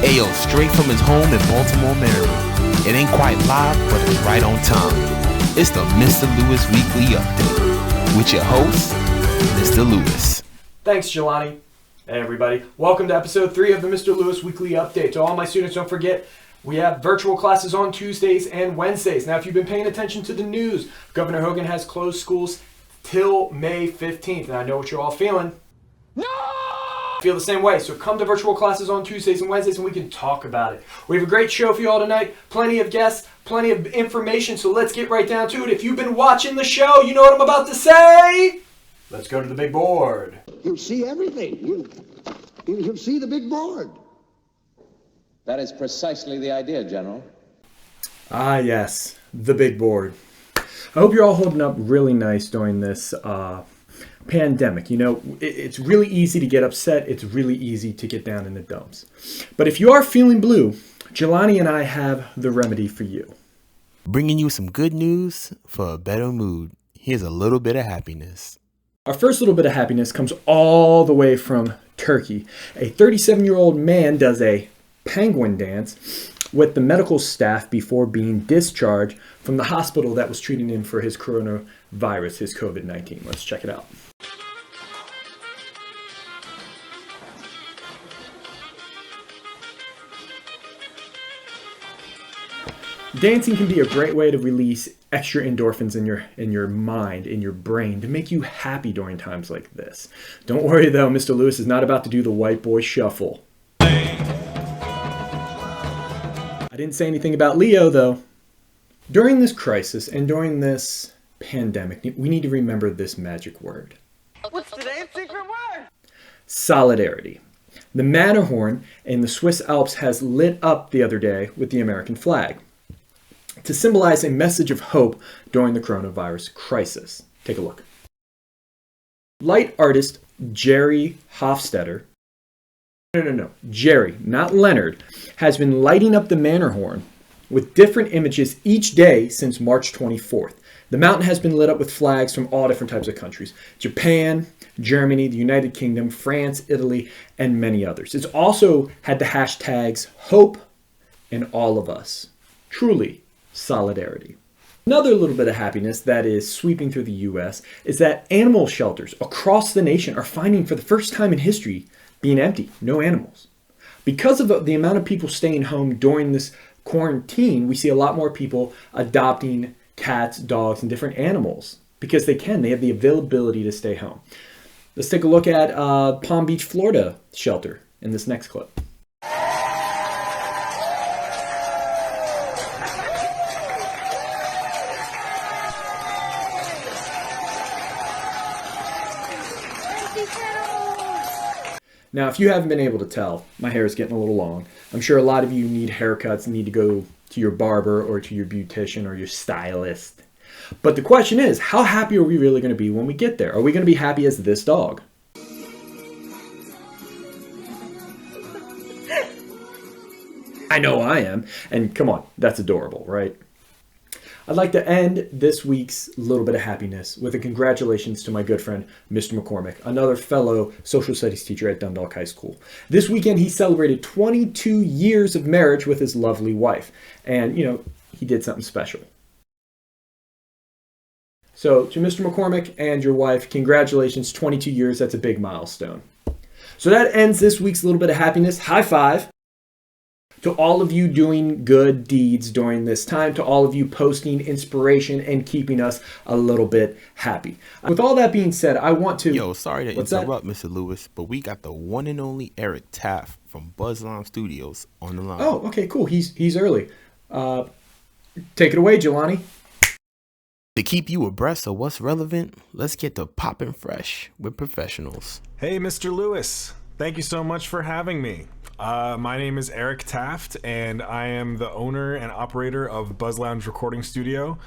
Ayo, straight from his home in Baltimore, Maryland. It ain't quite live, but it's right on time. It's the Mr. Lewis Weekly Update with your host, Mr. Lewis. Thanks, Jelani. Hey, everybody. Welcome to episode 3 of the Mr. Lewis Weekly Update. To all my students, don't forget, we have virtual classes on Tuesdays and Wednesdays. Now, if you've been paying attention to the news, Governor Hogan has closed schools till May 15th. And I know what you're all feeling. No! Feel the same way. So come to virtual classes on Tuesdays and Wednesdays and we can talk about it. We have a great show for you all tonight. Plenty of guests, plenty of information. So let's get right down to it. If you've been watching the show, you know what I'm about to say. Let's go to the big board. You'll see everything. You'll see the big board. That is precisely the idea, General. Ah, yes, the big board. I hope you're all holding up really nice during this pandemic. You know, it's really easy to get upset. It's really easy to get down in the dumps. But if you are feeling blue, Jelani and I have the remedy for you. Bringing you some good news for a better mood. Here's a little bit of happiness. Our first little bit of happiness comes all the way from Turkey. A 37-year-old man does a penguin dance with the medical staff before being discharged from the hospital that was treating him for his coronavirus, his COVID-19. Let's check it out. Dancing can be a great way to release extra endorphins in your mind, in your brain, to make you happy during times like this. Don't worry though, Mr. Lewis is not about to do the white boy shuffle. I didn't say anything about Leo though. During this crisis and during this pandemic, we need to remember this magic word. What's today's secret word? Solidarity. The Matterhorn in the Swiss Alps has lit up the other day with the American flag to symbolize a message of hope during the coronavirus crisis. Take a look. Light artist Jerry Hofstetter, Jerry, not Leonard, has been lighting up the Matterhorn with different images each day since March 24th. The mountain has been lit up with flags from all different types of countries: Japan, Germany, the United Kingdom, France, Italy, and many others. It's also had the hashtags hope and all of us. Truly, solidarity. Another little bit of happiness that is sweeping through the U.S. is that animal shelters across the nation are finding for the first time in history being empty, no animals. Because of the amount of people staying home during this quarantine, we see a lot more people adopting cats, dogs, and different animals because they have the availability to stay home. Let's take a look at Palm Beach, Florida shelter in this next clip. Now, if you haven't been able to tell, my hair is getting a little long. I'm sure a lot of you need haircuts, need to go to your barber or to your beautician or your stylist. But the question is, how happy are we really going to be when we get there? Are we going to be happy as this dog? I know I am. And come on, that's adorable, right? I'd like to end this week's little bit of happiness with a congratulations to my good friend, Mr. McCormick, another fellow social studies teacher at Dundalk High School. This weekend, he celebrated 22 years of marriage with his lovely wife. And, you know, he did something special. So to Mr. McCormick and your wife, congratulations, 22 years. That's a big milestone. So that ends this week's little bit of happiness. High five. To all of you doing good deeds during this time, to all of you posting inspiration and keeping us a little bit happy. With all that being said, I want to... Sorry to interrupt, Mr. Lewis, but we got the one and only Eric Taft from BuzzLime Studios on the line. Oh, okay, cool. He's early. Take it away, Jelani. To keep you abreast of what's relevant, let's get to poppin' fresh with professionals. Hey, Mr. Lewis. Thank you so much for having me. My name is Eric Taft, and I am the owner and operator of Buzz Lounge Recording Studio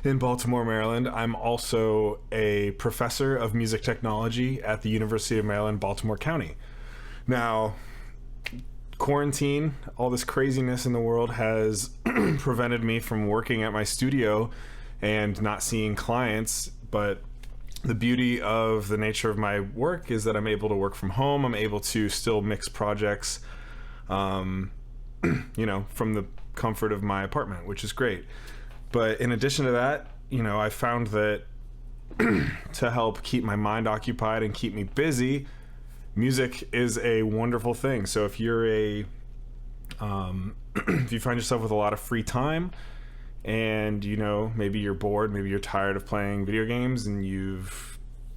in Baltimore, Maryland. I'm also a professor of music technology at the University of Maryland, Baltimore County. Now, quarantine, all this craziness in the world has prevented me from working at my studio and not seeing clients, but the beauty of the nature of my work is that I'm able to work from home. I'm able to still mix projects from the comfort of my apartment, which is great. But in addition to that, I found that to help keep my mind occupied and keep me busy, music is a wonderful thing. So if you're if you find yourself with a lot of free time and, maybe you're bored, maybe you're tired of playing video games and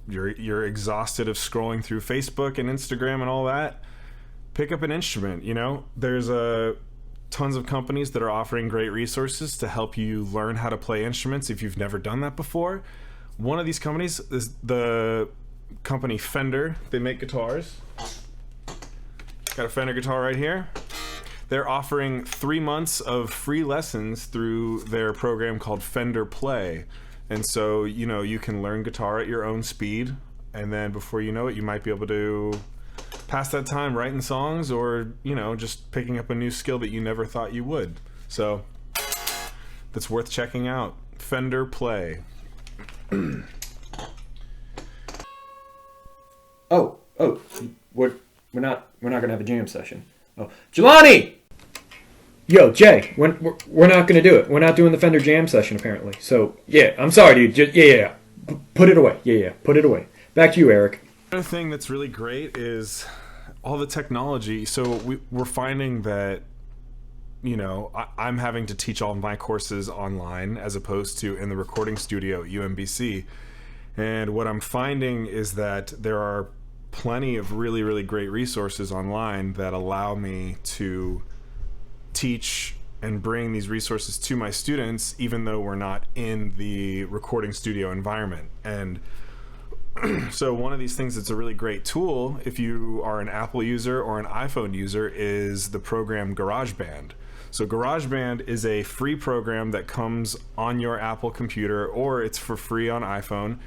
you're exhausted of scrolling through Facebook and Instagram and all that, pick up an instrument. There's tons of companies that are offering great resources to help you learn how to play instruments if you've never done that before. One of these companies is the company Fender. They make guitars. Got a Fender guitar right here. They're offering 3 months of free lessons through their program called Fender Play. And so, you can learn guitar at your own speed, and then before you know it, you might be able to pass that time writing songs or, just picking up a new skill that you never thought you would. So that's worth checking out. Fender Play. We're not gonna have a jam session. Oh, Jelani! Yo, Jay, we're not gonna do it. We're not doing the Fender jam session apparently. So yeah, I'm sorry, dude. Yeah. Put it away. Yeah. Put it away. Back to you, Eric. Another thing that's really great is all the technology. So we're finding that, I'm having to teach all of my courses online as opposed to in the recording studio at UMBC. And what I'm finding is that there are plenty of really, really great resources online that allow me to teach and bring these resources to my students, even though we're not in the recording studio environment. And so one of these things that's a really great tool, if you are an Apple user or an iPhone user, is the program GarageBand. So GarageBand is a free program that comes on your Apple computer, or it's for free on iPhone.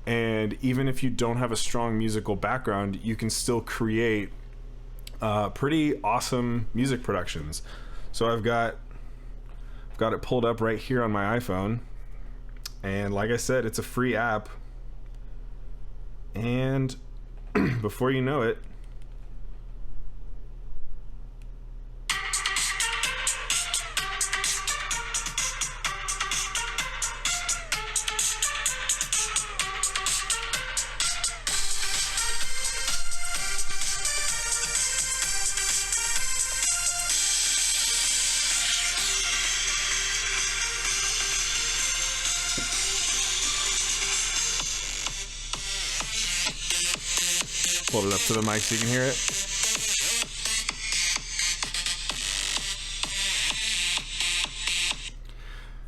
And even if you don't have a strong musical background, you can still create pretty awesome music productions. So I've got it pulled up right here on my iPhone. And like I said, it's a free app. And before you know it, hold it up to the mic so you can hear it.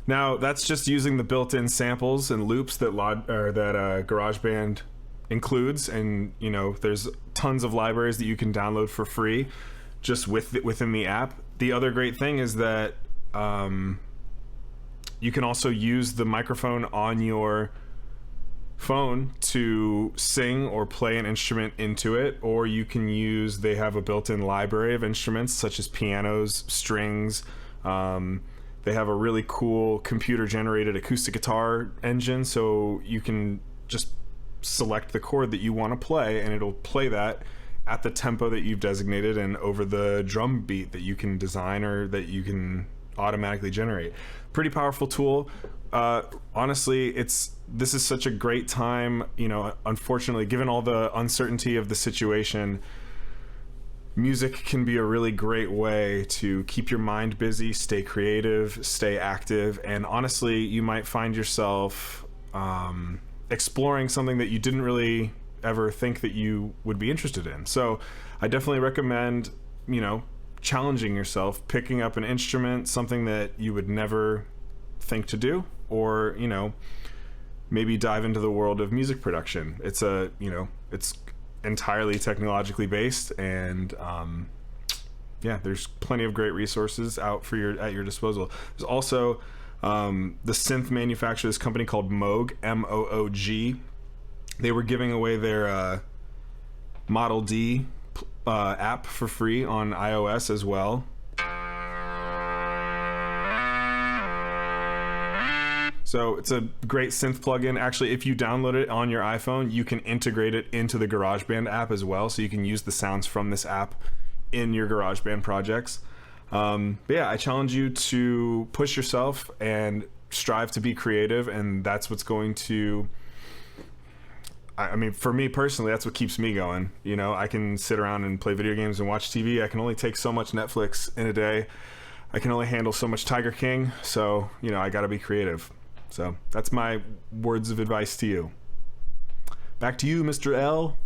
Now, that's just using the built-in samples and loops that GarageBand includes, and there's tons of libraries that you can download for free just within the app. The other great thing is that you can also use the microphone on your phone to sing or play an instrument into it, or you can they have a built-in library of instruments such as pianos, strings. They have a really cool computer-generated acoustic guitar engine, so you can just select the chord that you want to play, and it'll play that at the tempo that you've designated and over the drum beat that you can design or that you can automatically generate. Pretty powerful tool. Honestly, this is such a great time. Unfortunately, given all the uncertainty of the situation, music can be a really great way to keep your mind busy, stay creative, stay active, and honestly, you might find yourself exploring something that you didn't really ever think that you would be interested in. So I definitely recommend, challenging yourself, picking up an instrument, something that you would never think to do, or, maybe dive into the world of music production. It's it's entirely technologically based, and there's plenty of great resources at your disposal. There's also the synth manufacturer, this company called Moog, M-O-O-G. They were giving away their Model D app for free on iOS as well. So it's a great synth plugin. Actually, if you download it on your iPhone, you can integrate it into the GarageBand app as well, so you can use the sounds from this app in your GarageBand projects. But yeah, I challenge you to push yourself and strive to be creative, and that's what's going to, I mean, for me personally, that's what keeps me going. You know, I can sit around and play video games and watch TV. I can only take so much Netflix in a day. I can only handle so much Tiger King. So, you know, I got to be creative. So that's my words of advice to you. Back to you, Mr. L.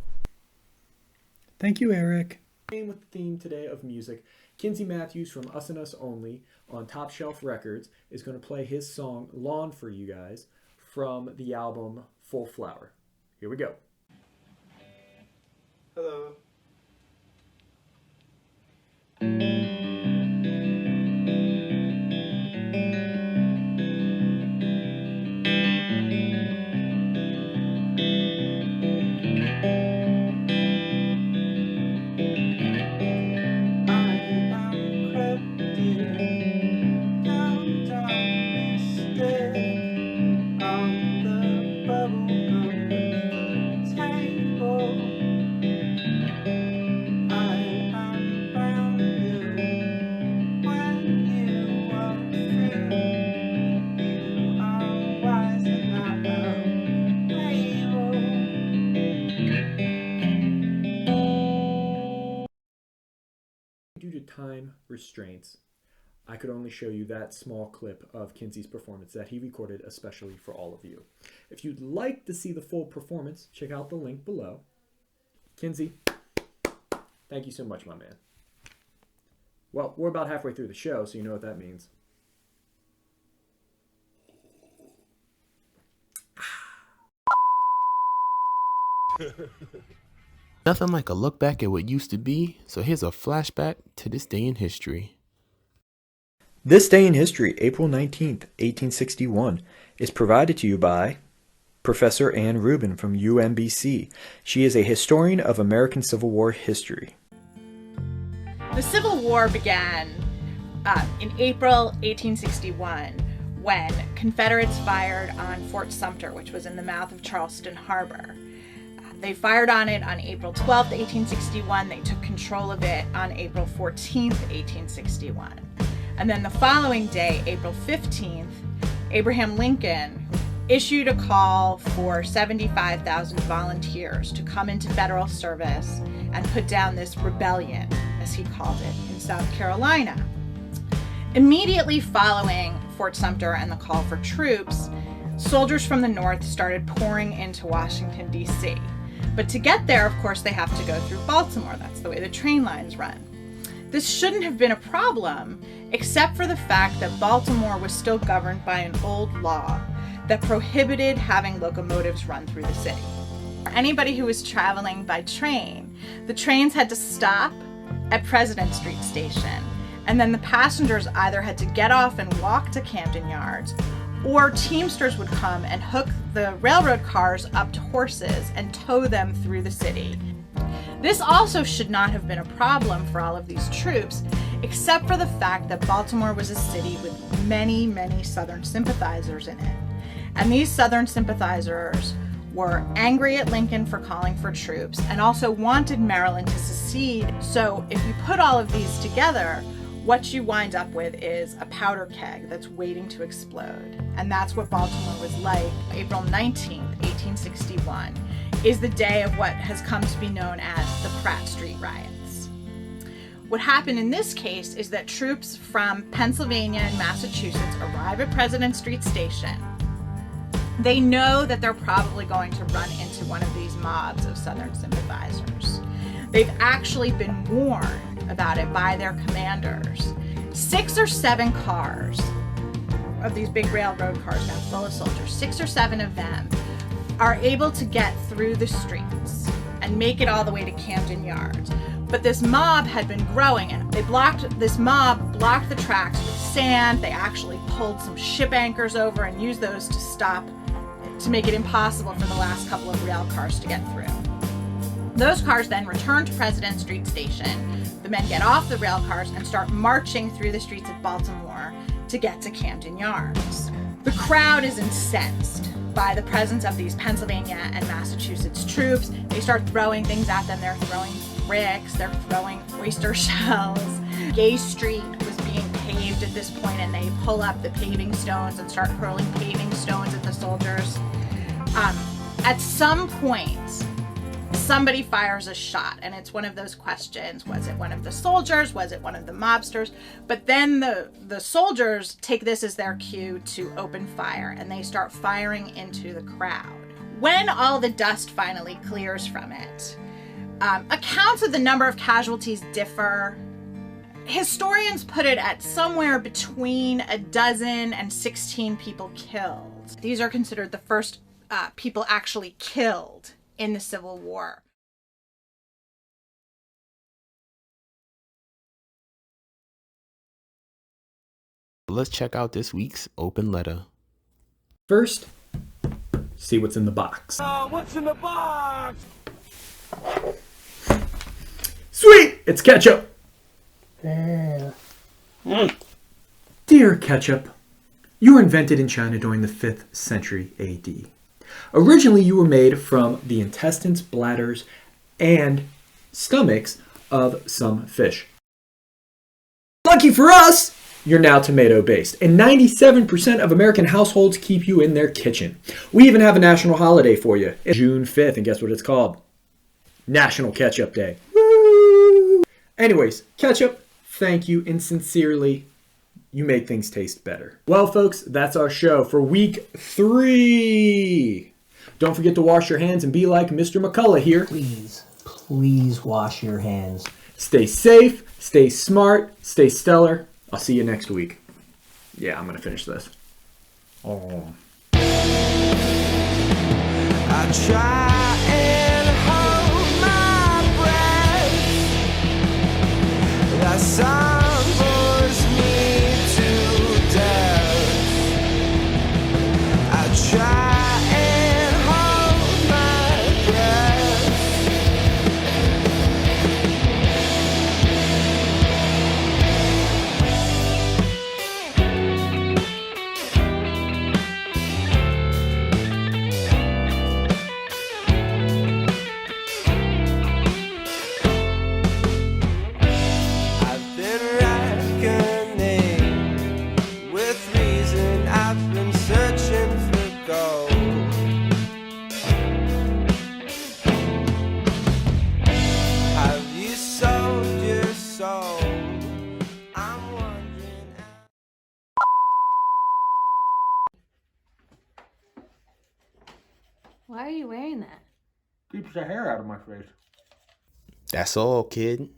Thank you, Eric. Staying with the theme today of music, Kinsey Matthews from Us and Us Only on Top Shelf Records is going to play his song Lawn for you guys from the album Full Flower. Here we go. Hello. Due to time restraints, I could only show you that small clip of Kinsey's performance that he recorded especially for all of you. If you'd like to see the full performance, check out the link below. Kinsey, thank you so much, my man. Well, we're about halfway through the show, so you know what that means. Nothing like a look back at what used to be, so here's a flashback to this day in history. This Day in History, April 19th, 1861, is provided to you by Professor Ann Rubin from UMBC. She is a historian of American Civil War history. The Civil War began in April 1861 when Confederates fired on Fort Sumter, which was in the mouth of Charleston Harbor. They fired on it on April 12th, 1861. They took control of it on April 14th, 1861. And then the following day, April 15th, Abraham Lincoln issued a call for 75,000 volunteers to come into federal service and put down this rebellion, as he called it, in South Carolina. Immediately following Fort Sumter and the call for troops, soldiers from the North started pouring into Washington, D.C. But to get there, of course, they have to go through Baltimore. That's the way the train lines run. This shouldn't have been a problem, except for the fact that Baltimore was still governed by an old law that prohibited having locomotives run through the city. For anybody who was traveling by train, the trains had to stop at President Street Station, and then the passengers either had to get off and walk to Camden Yards, or teamsters would come and hook the railroad cars up to horses and tow them through the city. This also should not have been a problem for all of these troops, except for the fact that Baltimore was a city with many, many Southern sympathizers in it. And these Southern sympathizers were angry at Lincoln for calling for troops and also wanted Maryland to secede. So if you put all of these together, what you wind up with is a powder keg that's waiting to explode. And that's what Baltimore was like. April 19th, 1861 is the day of what has come to be known as the Pratt Street riots. What happened in this case is that troops from Pennsylvania and Massachusetts arrive at President Street Station. They know that they're probably going to run into one of these mobs of Southern sympathizers. They've actually been warned about it by their commanders. 6 or 7 cars of these big railroad cars now full of soldiers, 6 or 7 of them are able to get through the streets and make it all the way to Camden Yards. But this mob had been growing, and this mob blocked the tracks with sand. They actually pulled some ship anchors over and used those to make it impossible for the last couple of rail cars to get through. Those cars then return to President Street Station. The men get off the rail cars and start marching through the streets of Baltimore to get to Camden Yards. The crowd is incensed by the presence of these Pennsylvania and Massachusetts troops. They start throwing things at them. They're throwing bricks, they're throwing oyster shells. Gay Street was arrived at this point and they pull up the paving stones and start hurling paving stones at the soldiers. At some point, somebody fires a shot, and it's one of those questions: was it one of the soldiers? Was it one of the mobsters? But then the soldiers take this as their cue to open fire, and they start firing into the crowd. When all the dust finally clears from it, accounts of the number of casualties differ. Historians put it at somewhere between 12 and 16 people killed. These are considered the first people actually killed in the Civil War. Let's check out this week's open letter. First, see what's in the box. What's in the box? Sweet! It's ketchup! Dear Ketchup, you were invented in China during the 5th century AD. Originally, you were made from the intestines, bladders, and stomachs of some fish. Lucky for us, you're now tomato-based, and 97% of American households keep you in their kitchen. We even have a national holiday for you. It's June 5th, and guess what it's called? National Ketchup Day. Woo! Anyways, Ketchup, thank you, and sincerely, you make things taste better. Well, folks, that's our show for week 3. Don't forget to wash your hands and be like Mr. McCullough here. Please wash your hands. Stay safe, stay smart, stay stellar. I'll see you next week. Yeah, I'm going to finish this. Oh. I try and hold my breath. That song bores me to death. I try and hold my breath. I've been reckoning with reason. I've been searching for gold. Have you sold your soul? I'm wondering. Why are you wearing that? Keeps the hair out of my face. That's all, kid.